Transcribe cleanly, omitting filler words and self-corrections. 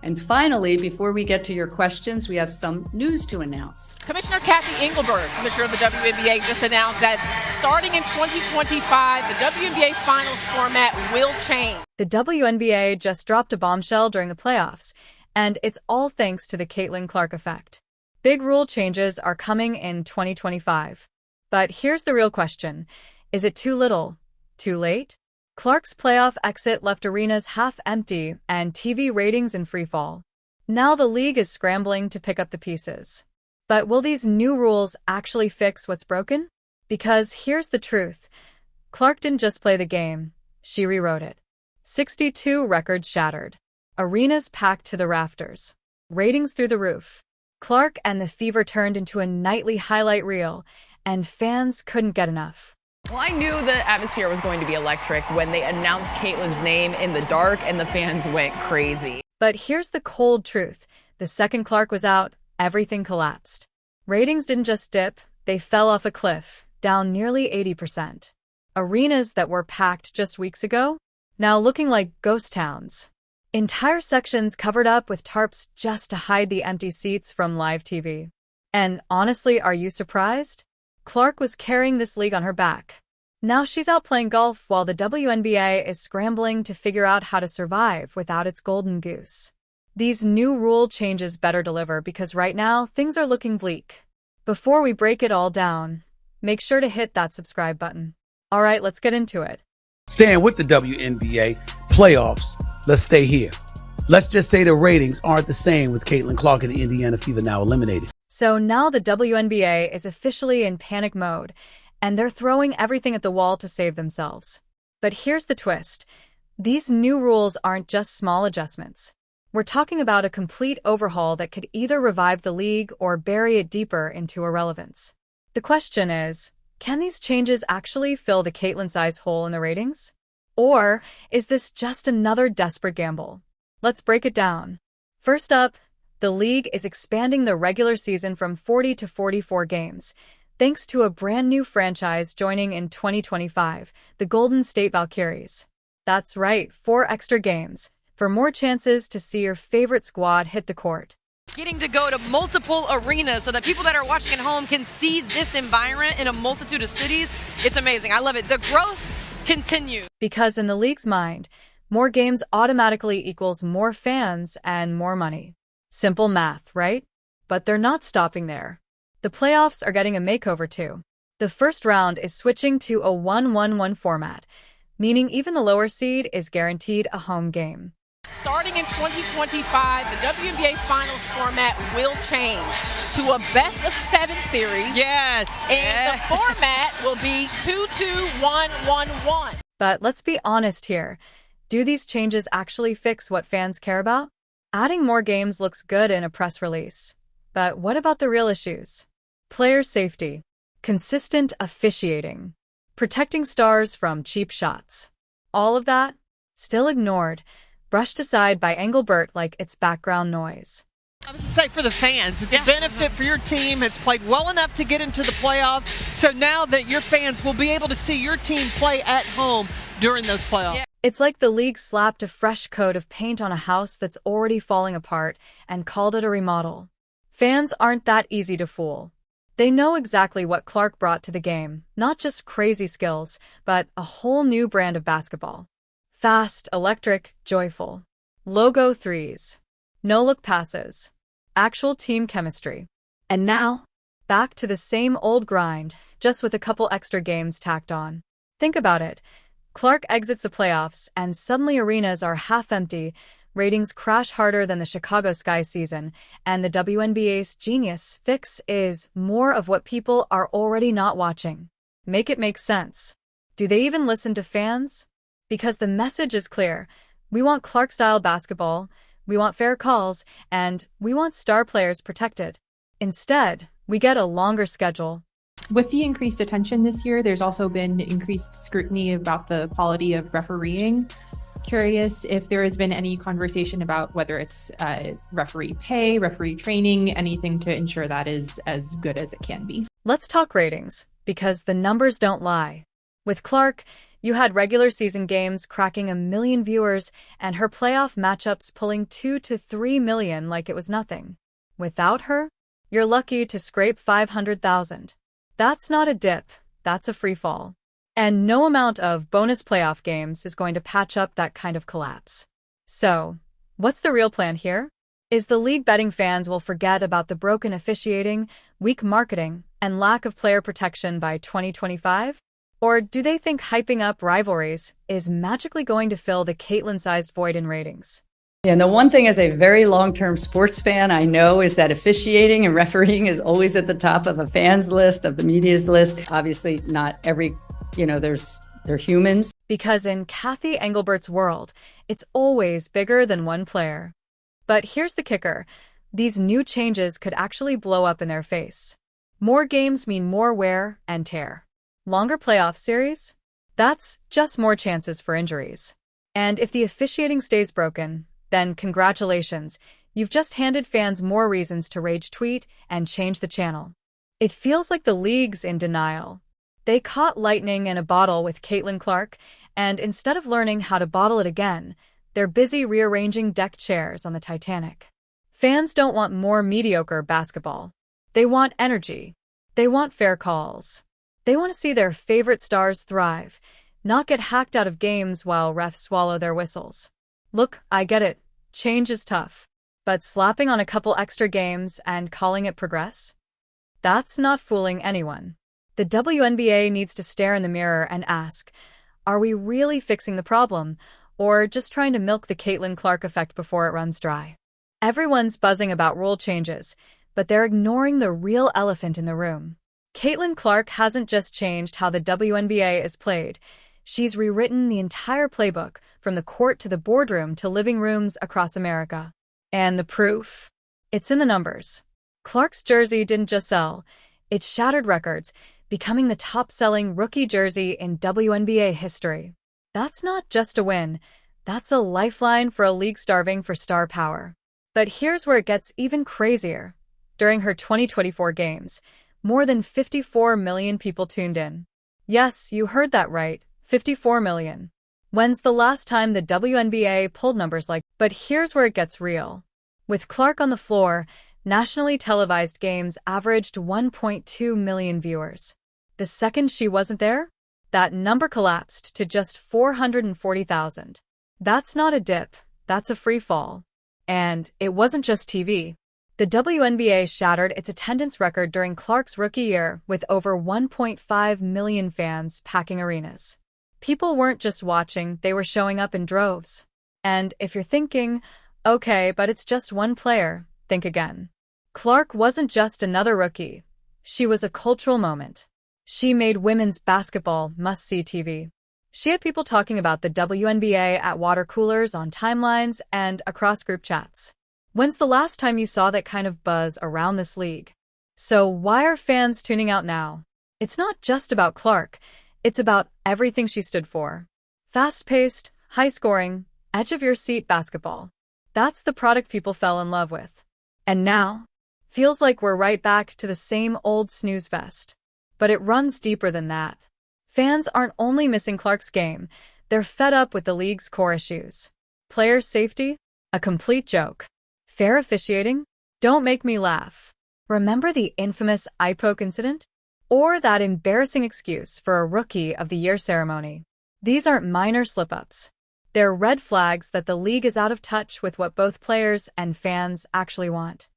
And finally, before we get to your questions, we have some news to announce. Commissioner Kathy Engelberg, commissioner of the WNBA, just announced that starting in 2025, the WNBA Finals format will change. The WNBA just dropped a bombshell during the playoffs, and it's all thanks to the Caitlin Clark effect. Big rule changes are coming in 2025. But here's the real question. Is it too little? Too late? Clark's playoff exit left arenas half empty and TV ratings in freefall. Now the league is scrambling to pick up the pieces. But will these new rules actually fix what's broken? Because here's the truth. Clark didn't just play the game, she rewrote it. 62 records shattered. Arenas packed to the rafters. Ratings through the roof. Clark and the Fever turned into a nightly highlight reel, and fans couldn't get enough. Well, I knew the atmosphere was going to be electric when they announced Caitlin's name in the dark and the fans went crazy. But here's the cold truth. The second Clark was out, everything collapsed. Ratings didn't just dip, they fell off a cliff, down nearly 80%. Arenas that were packed just weeks ago, now looking like ghost towns. Entire sections covered up with tarps just to hide the empty seats from live TV. And honestly, are you surprised? Clark was carrying this league on her back. Now she's out playing golf while the WNBA is scrambling to figure out how to survive without its golden goose. These new rule changes better deliver because right now things are looking bleak. Before we break it all down, make sure to hit that subscribe button. All right, let's get into it. Staying with the WNBA playoffs, let's stay here. Let's just say the ratings aren't the same with Caitlin Clark and the Indiana Fever now eliminated. So now the WNBA is officially in panic mode, and they're throwing everything at the wall to save themselves. But here's the twist. These new rules aren't just small adjustments. We're talking about a complete overhaul that could either revive the league or bury it deeper into irrelevance. The question is, can these changes actually fill the Caitlin-sized hole in the ratings? Or is this just another desperate gamble? Let's break it down. First up, the league is expanding the regular season from 40 to 44 games, thanks to a brand new franchise joining in 2025, the Golden State Valkyries. That's right, 4 extra games, for more chances to see your favorite squad hit the court. Getting to go to multiple arenas so that people that are watching at home can see this environment in a multitude of cities. It's amazing. I love it. The growth continues. Because in the league's mind, more games automatically equals more fans and more money. Simple math, right? But they're not stopping there. The playoffs are getting a makeover too. The first round is switching to a 1-1-1 format, meaning even the lower seed is guaranteed a home game. Starting in 2025, the WNBA Finals format will change to a best-of-7 series. Yes. And the format will be 2-2-1-1-1. But let's be honest here. Do these changes actually fix what fans care about? Adding more games looks good in a press release. But what about the real issues? Player safety, consistent officiating, protecting stars from cheap shots. All of that, still ignored, brushed aside by Engelbert like it's background noise. I was to say for the fans, it's a benefit for your team. It's played well enough to get into the playoffs. So now that your fans will be able to see your team play at home during those playoffs. Yeah. It's like the league slapped a fresh coat of paint on a house that's already falling apart and called it a remodel. Fans aren't that easy to fool. They know exactly what Clark brought to the game, not just crazy skills, but a whole new brand of basketball. Fast, electric, joyful. Logo threes. No-look passes. Actual team chemistry. And now, back to the same old grind, just with a couple extra games tacked on. Think about it. Clark exits the playoffs, and suddenly arenas are half empty, ratings crash harder than the Chicago Sky season, and the WNBA's genius fix is more of what people are already not watching. Make it make sense. Do they even listen to fans? Because the message is clear. We want Clark-style basketball, we want fair calls, and we want star players protected. Instead, we get a longer schedule. With the increased attention this year, there's also been increased scrutiny about the quality of refereeing. Curious if there has been any conversation about whether it's referee pay, referee training, anything to ensure that is as good as it can be. Let's talk ratings, because the numbers don't lie. With Clark, You had regular season games cracking 1 million viewers and her playoff matchups pulling 2 to 3 million like it was nothing. Without her, you're lucky to scrape 500,000. That's not a dip, that's a free fall. And no amount of bonus playoff games is going to patch up that kind of collapse. So, what's the real plan here? Is the league betting fans will forget about the broken officiating, weak marketing, and lack of player protection by 2025? Or do they think hyping up rivalries is magically going to fill the Caitlyn-sized void in ratings? And the one thing as a very long-term sports fan I know is that officiating and refereeing is always at the top of a fan's list, of the media's list. Obviously, not every, they're humans. Because in Kathy Engelbert's world, it's always bigger than one player. But here's the kicker. These new changes could actually blow up in their face. More games mean more wear and tear. Longer playoff series? That's just more chances for injuries. And if the officiating stays broken, then congratulations, you've just handed fans more reasons to rage tweet and change the channel. It feels like the league's in denial. They caught lightning in a bottle with Caitlin Clark, and instead of learning how to bottle it again, they're busy rearranging deck chairs on the Titanic. Fans don't want more mediocre basketball. They want energy. They want fair calls. They want to see their favorite stars thrive, not get hacked out of games while refs swallow their whistles. Look, I get it. Change is tough. But slapping on a couple extra games and calling it progress? That's not fooling anyone. The WNBA needs to stare in the mirror and ask, are we really fixing the problem, or just trying to milk the Caitlin Clark effect before it runs dry? Everyone's buzzing about rule changes, but they're ignoring the real elephant in the room. Caitlin Clark hasn't just changed how the WNBA is played. She's rewritten the entire playbook, from the court to the boardroom to living rooms across America. And the proof? It's in the numbers. Clark's jersey didn't just sell. It shattered records, becoming the top-selling rookie jersey in WNBA history. That's not just a win. That's a lifeline for a league starving for star power. But here's where it gets even crazier. During her 2024 games, more than 54 million people tuned in. Yes, you heard that right, 54 million. When's the last time the WNBA pulled numbers like? But here's where it gets real. With Clark on the floor, nationally televised games averaged 1.2 million viewers. The second she wasn't there, that number collapsed to just 440,000. That's not a dip, that's a free fall. And it wasn't just TV. The WNBA shattered its attendance record during Clark's rookie year with over 1.5 million fans packing arenas. People weren't just watching, they were showing up in droves. And if you're thinking, okay, but it's just one player, think again. Clark wasn't just another rookie. She was a cultural moment. She made women's basketball must-see TV. She had people talking about the WNBA at water coolers, on timelines, and across group chats. When's the last time you saw that kind of buzz around this league? So why are fans tuning out now? It's not just about Clark. It's about everything she stood for. Fast-paced, high-scoring, edge-of-your-seat basketball. That's the product people fell in love with. And now, feels like we're right back to the same old snooze fest. But it runs deeper than that. Fans aren't only missing Clark's game, they're fed up with the league's core issues. Player safety? A complete joke. Fair officiating? Don't make me laugh. Remember the infamous eye poke incident? Or that embarrassing excuse for a Rookie of the Year ceremony? These aren't minor slip-ups. They're red flags that the league is out of touch with what both players and fans actually want.